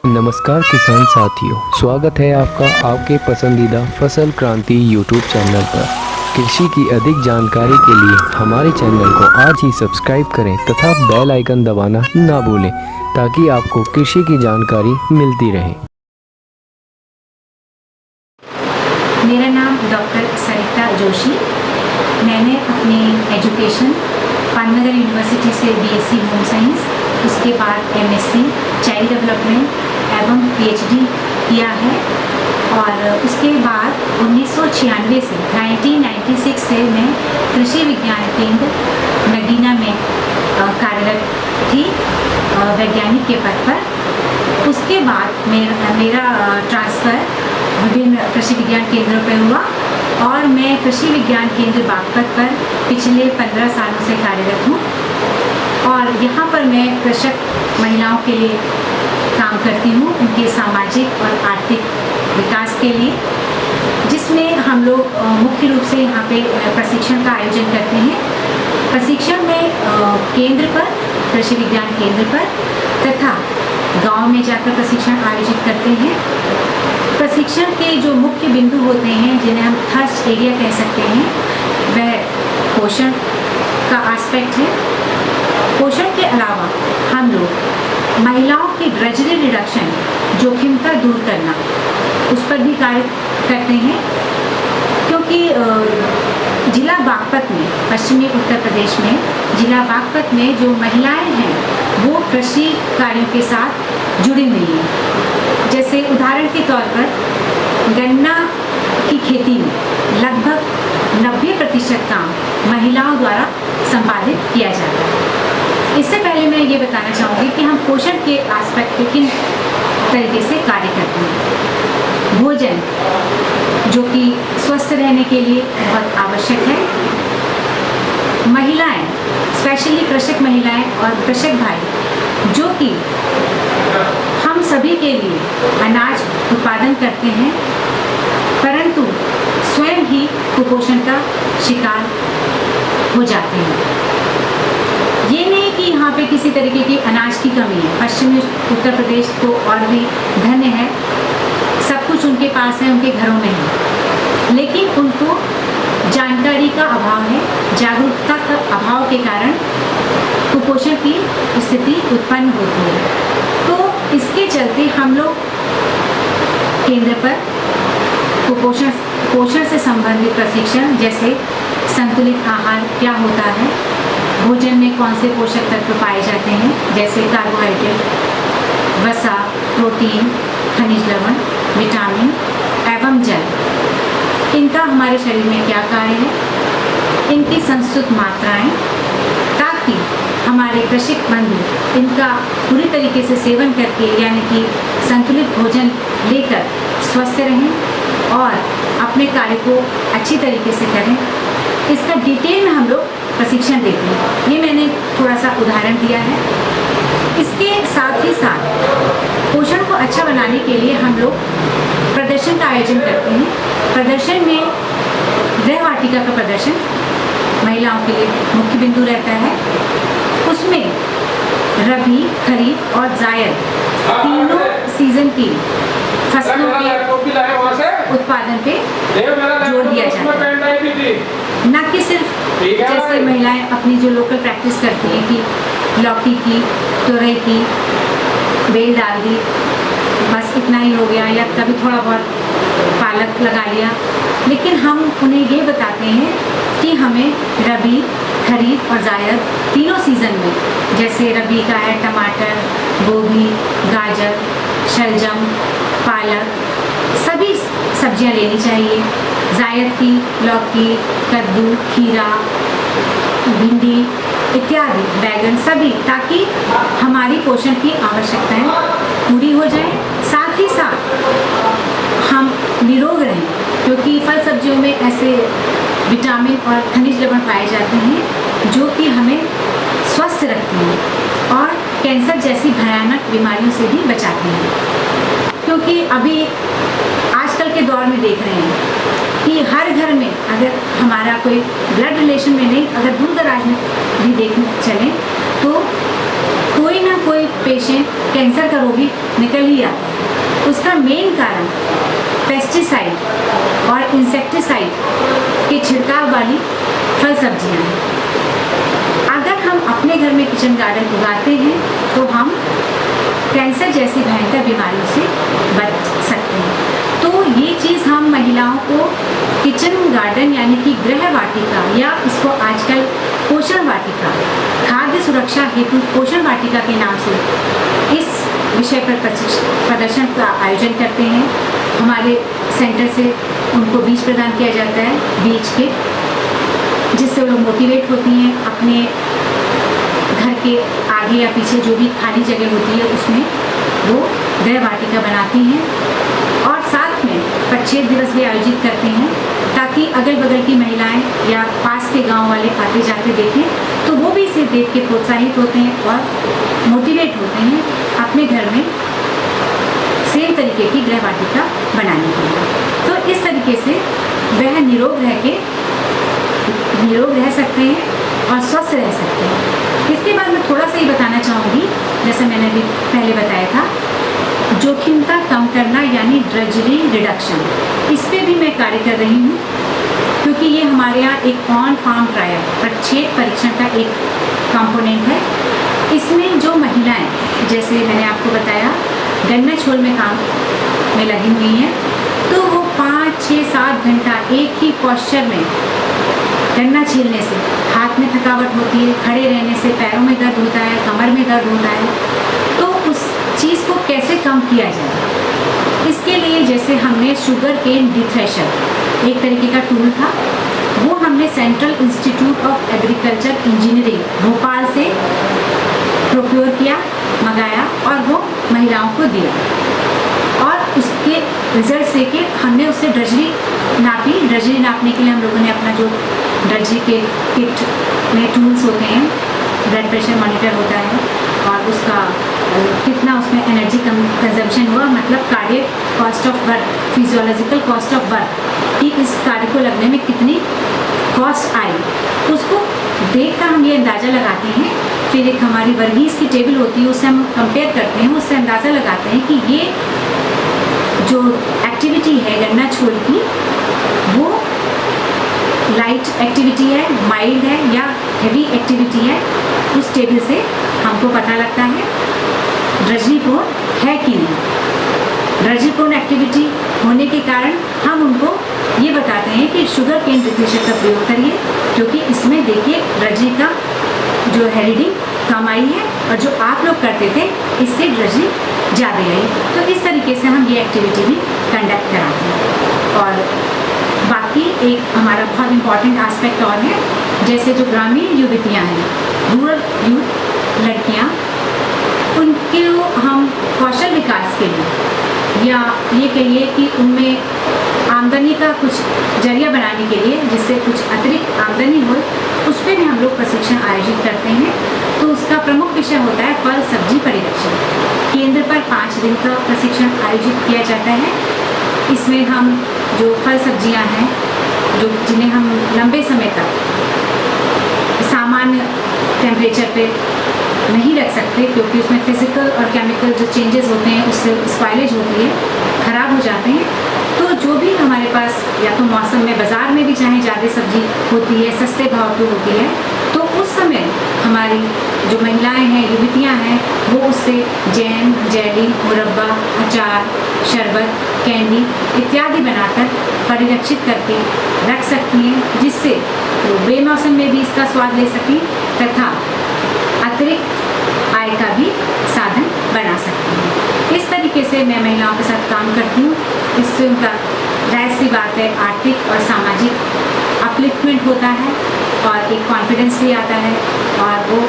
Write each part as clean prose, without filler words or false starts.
नमस्कार किसान साथियों, स्वागत है आपका आपके पसंदीदा फसल क्रांति यूट्यूब चैनल पर। कृषि की अधिक जानकारी के लिए हमारे चैनल को आज ही सब्सक्राइब करें तथा बेल आइकन दबाना ना भूलें ताकि आपको कृषि की जानकारी मिलती रहे। मेरा नाम डॉक्टर सरिता जोशी। मैंने अपनी एजुकेशन पाटनगर यूनिवर्सिटी से बीएससी होम साइंस, उसके बाद एमएससी चाइल्ड डेवलपमेंट एवं पीएचडी किया है और उसके बाद 1996 से 1996 से मैं कृषि विज्ञान केंद्र नगीना में कार्यरत थी वैज्ञानिक के पद पर। उसके बाद मेरा ट्रांसफ़र विभिन्न कृषि विज्ञान केंद्रों पर हुआ और मैं कृषि विज्ञान केंद्र बागपत पर पिछले 15 सालों से कार्यरत हूँ और यहाँ पर मैं कृषक महिलाओं के लिए काम करती हूँ, उनके सामाजिक और आर्थिक विकास के लिए, जिसमें हम लोग मुख्य रूप से यहाँ पे प्रशिक्षण का आयोजन करते हैं। प्रशिक्षण में केंद्र पर, कृषि विज्ञान केंद्र पर तथा गांव में जाकर प्रशिक्षण आयोजित करते हैं। प्रशिक्षण के जो मुख्य बिंदु होते हैं, जिन्हें हम थर्स्ट एरिया कह सकते हैं, वह पोषण का एस्पेक्ट है। पोषण के अलावा हम लोग महिलाओं की ड्रेजरी रिडक्शन, जोखिम का दूर करना, उस पर भी कार्य करते हैं, क्योंकि जिला बागपत में, पश्चिमी उत्तर प्रदेश में जिला बागपत में जो महिलाएं हैं वो कृषि कार्यों के साथ जुड़ी हुई हैं। जैसे उदाहरण के तौर पर गन्ना की खेती में लगभग 90% काम महिलाओं द्वारा संपादित किया जाता है। इससे पहले मैं ये बताना चाहूँगी कि हम पोषण के एस्पेक्ट पे किन तरीके से कार्य करते हैं। भोजन, जो कि स्वस्थ रहने के लिए बहुत आवश्यक है। महिलाएं, स्पेशली कृषक महिलाएं और कृषक भाई, जो कि हम सभी के लिए अनाज उत्पादन करते हैं, परंतु स्वयं ही कुपोषण का शिकार हो जाते हैं। ये नहीं कि यहाँ पे किसी तरीके की अनाज की कमी है। पश्चिमी उत्तर प्रदेश तो और भी धन्य है, सब कुछ उनके पास है, उनके घरों में है, लेकिन उनको जानकारी का अभाव है, जागरूकता का अभाव के कारण कुपोषण की स्थिति उत्पन्न होती है। तो इसके चलते हम लोग केंद्र पर पोषण से संबंधित प्रशिक्षण, जैसे संतुलित आहार क्या होता है, भोजन में कौन से पोषक तत्व पाए जाते हैं, जैसे कार्बोहाइड्रेट, वसा, प्रोटीन, खनिज लवण, विटामिन एवं जल, इनका हमारे शरीर में क्या कार्य है, इनकी संस्कृत मात्राएं, ताकि हमारे कृषक बंधु इनका पूरी तरीके से सेवन करके, यानी कि संतुलित भोजन लेकर स्वस्थ रहें और अपने कार्य को अच्छी तरीके से करें। इसका डिटेल में हम लोग प्रशिक्षण देते हैं। ये मैंने थोड़ा सा उदाहरण दिया है। इसके साथ ही साथ पोषण को अच्छा बनाने के लिए हम लोग प्रदर्शन का आयोजन करते हैं। प्रदर्शन में गृह वाटिका का प्रदर्शन महिलाओं के लिए मुख्य बिंदु रहता है। उसमें रबी, खरीफ और जायद तीनों सीजन की फसलों के उत्पादन पे जोर दिया जाता है। न कि सिर्फ जैसे महिलाएं अपनी जो लोकल प्रैक्टिस करती हैं कि लौकी की, तुरई की बेल डाल दी, बस इतना ही हो गया, या कभी थोड़ा बहुत पालक लगा लिया, लेकिन हम उन्हें ये बताते हैं कि हमें रबी, खरीफ और जायद तीनों सीज़न में, जैसे रबी का है टमाटर, गोभी, गाजर, शलजम, पालक, सभी सब्जियां लेनी चाहिए। जायद की लौकी, कद्दू, खीरा, भिंडी इत्यादि, बैगन, सभी, ताकि हमारी पोषण की आवश्यकताएं पूरी हो जाए, साथ ही साथ हम निरोग रहें, क्योंकि फल सब्जियों में ऐसे विटामिन और खनिज लवण पाए जाते हैं जो कि हमें स्वस्थ रखते हैं और कैंसर जैसी भयानक बीमारियों से भी बचाते हैं। क्योंकि अभी आजकल के दौर में देख रहे हैं कि हर घर में, अगर हमारा कोई ब्लड रिलेशन में नहीं, अगर दूर दराज में भी देखने चलें, तो कोई ना कोई पेशेंट कैंसर का रोगी निकल ही आता है। उसका मेन कारण पेस्टिसाइड और इंसेक्टिसाइड के छिड़काव वाली फल सब्जियां हैं। अगर हम अपने घर में किचन गार्डन उगाते हैं तो हम कैंसर जैसी भयंकर बीमारियों से बच सकते हैं। तो ये चीज़ हम महिलाओं को किचन गार्डन यानी कि गृह वाटिका, या इसको आजकल पोषण वाटिका, खाद्य सुरक्षा हेतु पोषण वाटिका के नाम से इस विषय पर प्रदर्शन का आयोजन करते हैं। हमारे सेंटर से उनको बीज प्रदान किया जाता है, बीज के, जिससे वो लोग मोटिवेट होती हैं। अपने घर के आगे या पीछे जो भी खाली जगह होती है उसमें वो गृह वाटिका बनाती हैं, और साथ में प्रच्छेद दिवस भी आयोजित करते हैं ताकि अगल बगल की महिलाएं या पास के गांव वाले आते जाते देखें तो वो भी इसे देख के प्रोत्साहित होते हैं और मोटिवेट होते हैं अपने घर में सेम तरीके की गृह वाटिका बनाने के लिए। तो इस तरीके से वह निरोग रह सकते हैं और स्वस्थ रह सकते हैं। इसके बाद मैं थोड़ा सा ही बताना चाहूँगी, जैसे मैंने अभी पहले बताया था, जोखिमता कम करना यानी ड्रजरी रिडक्शन, इस पे भी मैं कार्य कर रही हूँ, क्योंकि ये हमारे यहाँ एक ऑन फार्म ट्रायल प्रच्छेद परीक्षण का एक कंपोनेंट है। इसमें जो महिलाएं, जैसे मैंने आपको बताया, गन्ना छोल में काम में लगी हुई हैं, तो वो 5, 6, 7 घंटा एक ही पॉस्चर में गन्ना छीलने से हाथ में थकावट होती है, खड़े रहने से पैरों में दर्द होता है, कमर में दर्द होता है। तो उस चीज़ को कैसे कम किया जाए, इसके लिए जैसे हमने शुगर केन डिथ्रेशर एक तरीके का टूल था, वो हमने central institute of agriculture engineering Bhopal से प्रोक्योर किया, मंगाया और वो महिलाओं को दिया, और उसके रिजल्ट से कि हमने उससे ड्रजरी नापी। ड्रजरी नापने के लिए हम लोगों ने अपना जो ड्रजरी के किट में टूल्स होते हैं, ब्लड प्रेशर मॉनिटर होता है, और उसका कितना उसमें एनर्जी कंजम्पशन हुआ, मतलब cardiac cost of work, physiological cost of work, कि इस कार्य को लगने में कितनी कॉस्ट आई, उसको देख कर हम ये अंदाज़ा लगाते हैं। फिर एक हमारी वर्गीज़ की टेबल होती है, उससे हम कंपेयर करते हैं, उससे अंदाज़ा लगाते हैं कि ये जो एक्टिविटी है गन्ना छोल की, वो लाइट एक्टिविटी है, माइल्ड है या हेवी एक्टिविटी है। उस टेबल से हमको पता लगता है ड्रजरीपूर्ण है कि नहीं। ड्रजरीपूर्ण एक्टिविटी होने के कारण हम उनको ये बताते हैं कि शुगर केन डिथ्रेशर का प्रयोग करिए, क्योंकि इसमें देखिए ड्रजरी का जो है रीडिंग कम आई है, और जो आप लोग करते थे इससे ड्रजरी ज़्यादा आई। तो इस तरीके से हम ये एक्टिविटी भी कंडक्ट कराते हैं। और बाकी एक हमारा बहुत इम्पॉर्टेंट एस्पेक्ट और है, जैसे जो ग्रामीण युवतियाँ हैं, रूरल यूथ लड़कियाँ, उनके हम कौशल विकास के लिए, या ये कहिए कि उनमें आमदनी का कुछ जरिया बनाने के लिए, जिससे कुछ अतिरिक्त आमदनी हो, उस पर भी हम लोग प्रशिक्षण आयोजित करते हैं। तो उसका प्रमुख विषय होता है फल सब्जी परिरक्षण। केंद्र पर 5 दिन का प्रशिक्षण आयोजित किया जाता है। इसमें हम जो फल सब्जियां हैं, जो जिन्हें हम लंबे समय तक सामान्य टेम्परेचर पे नहीं रख सकते, क्योंकि उसमें फिजिकल और केमिकल जो चेंजेस होते हैं उससे स्पॉइलेज होती है, ख़राब हो जाते हैं। तो जो भी हमारे पास या तो मौसम में बाज़ार में भी चाहे ज़्यादा सब्जी होती है, सस्ते भाव पे होती है, तो उस समय हमारी जो महिलाएं हैं, युवतियां हैं, वो उससे जैम, जेली, मुरब्बा, अचार, शरबत, कैंडी इत्यादि बनाकर परिरक्षित करके रख सकती हैं, जिससे वो बेमौसम में भी इसका स्वाद ले सकें तथा अतिरिक्त आय का भी साधन बना सकती हैं। इस तरीके से मैं महिलाओं के साथ काम करती हूँ। इससे उनका जाहिर सी बात है आर्थिक और सामाजिक अपलिफ्टमेंट होता है, और एक कॉन्फिडेंस भी आता है, और वो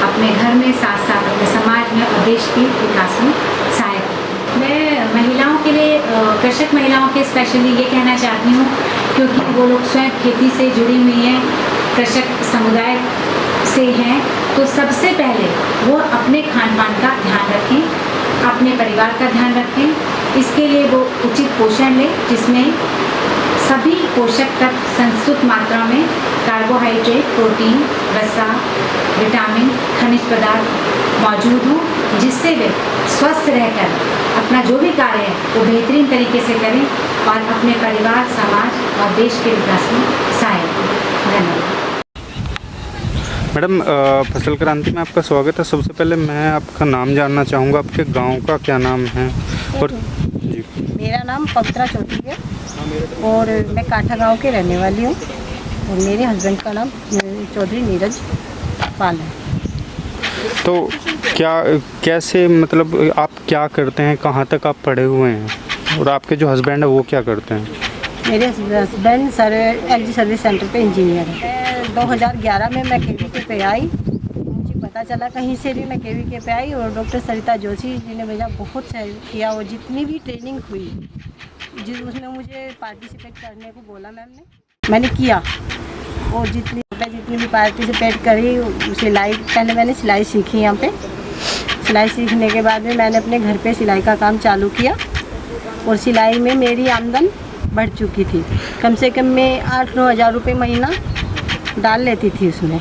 अपने घर में साथ साथ अपने समाज में और देश के विकास में सहायक होती है। मैं महिलाओं के लिए, कृषक महिलाओं के स्पेशली ये कहना चाहती हूँ, क्योंकि वो लोग स्वयं खेती से जुड़ी हुई हैं, कृषक समुदाय से हैं, तो सबसे पहले वो अपने खान पान का ध्यान रखें, अपने परिवार का ध्यान रखें। इसके लिए वो उचित पोषण लें, जिसमें सभी पोषक तत्व संस्तुत मात्रा में कार्बोहाइड्रेट, प्रोटीन, वसा, विटामिन, खनिज पदार्थ मौजूद हों, जिससे वे स्वस्थ रहकर अपना जो भी कार्य है वो बेहतरीन तरीके से करें और अपने परिवार, समाज और देश के विकास में सहायक हों। धन्यवाद। मैडम, फसल क्रांति में आपका स्वागत है। सबसे पहले मैं आपका नाम जानना चाहूँगा, आपके गांव का क्या नाम है? और जी, मेरा नाम पवित्रा चौधरी है और मैं काठा गांव के रहने वाली हूँ और मेरे हस्बैंड का नाम चौधरी नीरज पाल है। तो कैसे मतलब आप क्या करते हैं, कहाँ तक आप पढ़े हुए हैं, और आपके जो हस्बैंड है वो क्या करते हैं? मेरे हस्बैंड LG सर्विस सेंटर पे इंजीनियर है। 2011 में मैं KVK पे आई, मुझे पता चला कहीं से भी, मैं KVK पे आई और डॉक्टर सरिता जोशी जी ने मेरा बहुत सहयोग किया और जितनी भी ट्रेनिंग हुई उसमें मुझे पार्टिसिपेट करने को बोला मैंने किया और जितनी भी पार्टिसिपेट करी। सिलाई पहले मैंने सिलाई सीखी यहाँ पे। सिलाई सीखने के बाद में मैंने अपने घर पे सिलाई का काम चालू किया और सिलाई में मेरी आमदन बढ़ चुकी थी। कम से कम मैं 8-9 हज़ार रुपये महीना डाल लेती थी उसमें।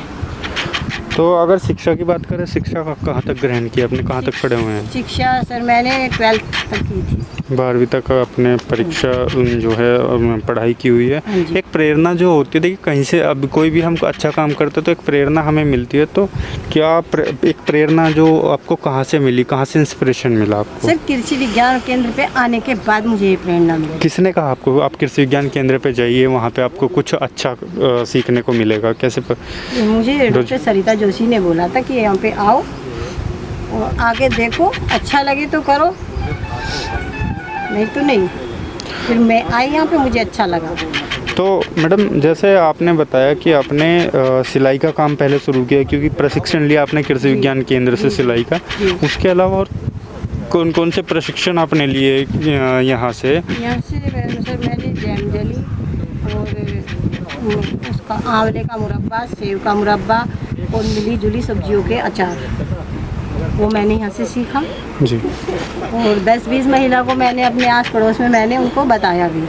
तो अगर शिक्षा की बात करें, शिक्षा का कहाँ तक ग्रहण किया आपने, कहाँ तक पढ़े हुए हैं? शिक्षा सर मैंने 12th तक की थी। 12वीं तक आपने परीक्षा जो है पढ़ाई की हुई है। एक प्रेरणा जो होती है, देखिए कहीं से अब कोई भी हम अच्छा काम करते तो एक प्रेरणा हमें मिलती है। तो क्या एक प्रेरणा जो आपको कहाँ से मिली, कहाँ से इंस्पिरेशन मिला आपको? सर कृषि विज्ञान केंद्र पे आने के बाद मुझे ये प्रेरणा मिली। किसने कहा आपको आप कृषि विज्ञान केंद्र पे जाइए, वहाँ पे आपको कुछ अच्छा सीखने को मिलेगा? कैसे मुझे डॉक्टर सरिता जोशी ने बोला था कि यहाँ पे आओ और आगे देखो, अच्छा लगे तो करो, नहीं तो नहीं। फिर मैं आई यहाँ पे, मुझे अच्छा लगा। तो मैडम, जैसे आपने बताया कि आपने सिलाई का काम पहले शुरू किया क्योंकि प्रशिक्षण लिया आपने कृषि विज्ञान केंद्र से सिलाई का। उसके अलावा और कौन कौन से प्रशिक्षण आपने लिए यहाँ से? यहाँ से सर मैंने जैम जेली और उसका आंवले का मुरब्बा, सेव का मुरब्बा और मिली जुली सब्जियों के अचार, वो मैंने यहाँ से सीखा जी। और 10-20 महिला को मैंने अपने आस पड़ोस में मैंने उनको बताया भी।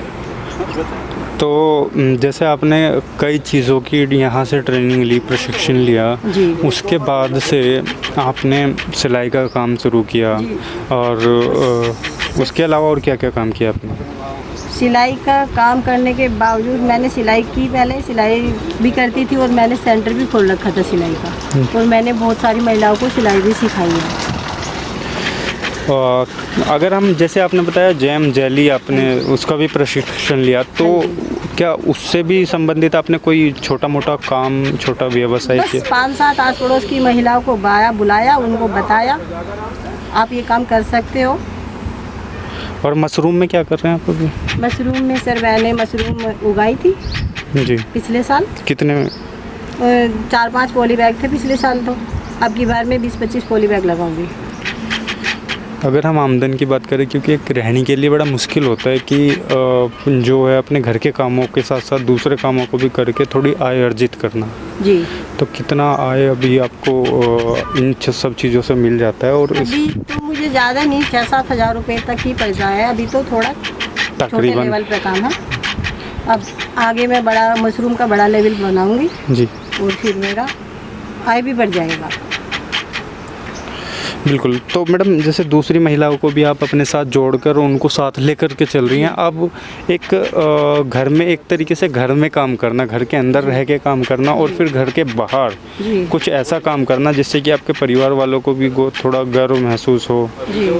तो जैसे आपने कई चीज़ों की यहाँ से ट्रेनिंग ली, प्रशिक्षण लिया, उसके बाद से आपने सिलाई का काम शुरू किया और उसके अलावा और क्या क्या काम किया आपने? सिलाई का काम करने के बावजूद मैंने सिलाई की, पहले सिलाई भी करती थी और मैंने सेंटर भी खोल रखा था सिलाई का और मैंने बहुत सारी महिलाओं को सिलाई भी सिखाई है। अगर हम, जैसे आपने बताया जैम जेली आपने उसका भी प्रशिक्षण लिया, तो क्या उससे भी संबंधित आपने कोई छोटा मोटा काम, छोटा व्यवसाय किया? 5-7 आस पड़ोस की महिलाओं को बुलाया, उनको बताया आप ये काम कर सकते हो। और मशरूम में क्या कर रहे हैं आप अभी? मशरूम में सर मैंने मशरूम उगाई थी जी पिछले साल। कितने में? 4-5 पॉली बैग थे पिछले साल, तो अब की बार में 20-25 पॉली बैग लगाऊंगी। अगर हम आमदन की बात करें, क्योंकि एक रहने के लिए बड़ा मुश्किल होता है कि जो है अपने घर के कामों के साथ साथ दूसरे कामों को भी करके थोड़ी आय अर्जित करना जी। तो कितना आय अभी आपको इन सब चीज़ों से मिल जाता है? और अभी तो मुझे ज़्यादा नहीं, 6-7 हज़ार रुपये तक ही पड़ रहा है। अभी तो थोड़ा छोटे लेवल पे काम है। अब आगे मैं बड़ा मशरूम का बड़ा लेवल बनाऊंगी जी और फिर मेरा आय भी बढ़ जाएगा। बिल्कुल। तो मैडम, जैसे दूसरी महिलाओं को भी आप अपने साथ जोड़कर उनको साथ लेकर के चल रही हैं। अब एक घर में एक तरीके से घर में काम करना, घर के अंदर रह के काम करना और फिर घर के बाहर कुछ ऐसा काम करना जिससे कि आपके परिवार वालों को भी थोड़ा गर्व महसूस हो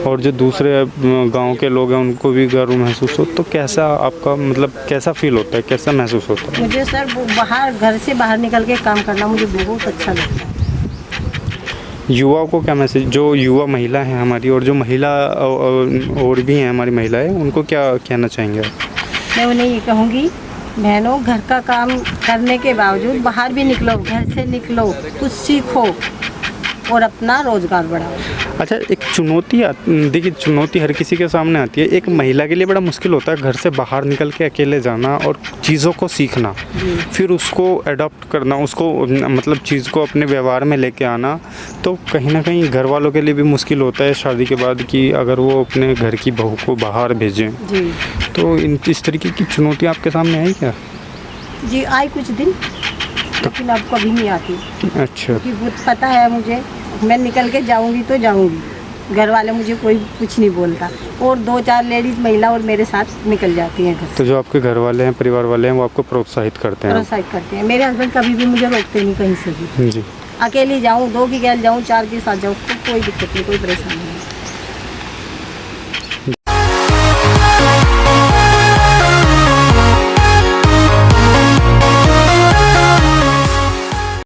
और जो दूसरे गांव के लोग हैं उनको भी गर्व महसूस हो, तो कैसा आपका मतलब कैसा फील होता है, कैसा महसूस होता है? मुझे सर बाहर, घर से बाहर निकल के काम करना मुझे बहुत अच्छा लगता है। युवाओं को क्या मैसेज, जो युवा महिला हैं हमारी और जो महिला और भी हैं हमारी महिलाएं, उनको क्या कहना चाहेंगे आप? मैं उन्हें ये कहूँगी, बहनों घर का काम करने के बावजूद बाहर भी निकलो, घर से निकलो, कुछ सीखो, और अपना रोजगार बढ़ाओ। अच्छा, एक चुनौती देखिए, चुनौती हर किसी के सामने आती है। एक महिला के लिए बड़ा मुश्किल होता है घर से बाहर निकल के अकेले जाना और चीज़ों को सीखना, फिर उसको अडॉप्ट करना, उसको मतलब चीज़ को अपने व्यवहार में लेके आना। तो कहीं ना कहीं घर वालों के लिए भी मुश्किल होता है शादी के बाद कि अगर वो अपने घर की बहू को बाहर भेजें। जी तो इस तरीके की चुनौती आपके सामने आई क्या? जी, आई कुछ दिन, लेकिन अब कभी नहीं आती, अच्छा, क्योंकि वो पता है मुझे, मैं निकल के जाऊंगी तो जाऊंगी, घर वाले मुझे कोई कुछ नहीं बोलता, और 2-4 लेडीज़ महिला और मेरे साथ निकल जाती हैं घर से। तो जो आपके घर वाले हैं, परिवार वाले हैं, वो आपको प्रोत्साहित करते हैं? प्रोत्साहित करते हैं। मेरे हस्बैंड कभी भी मुझे रोकते नहीं कहीं से भी। जी। अकेली जाऊँ, 2 की गैल जाऊँ, 4 के साथ जाऊँ, तो कोई दिक्कत नहीं, कोई परेशानी नहीं।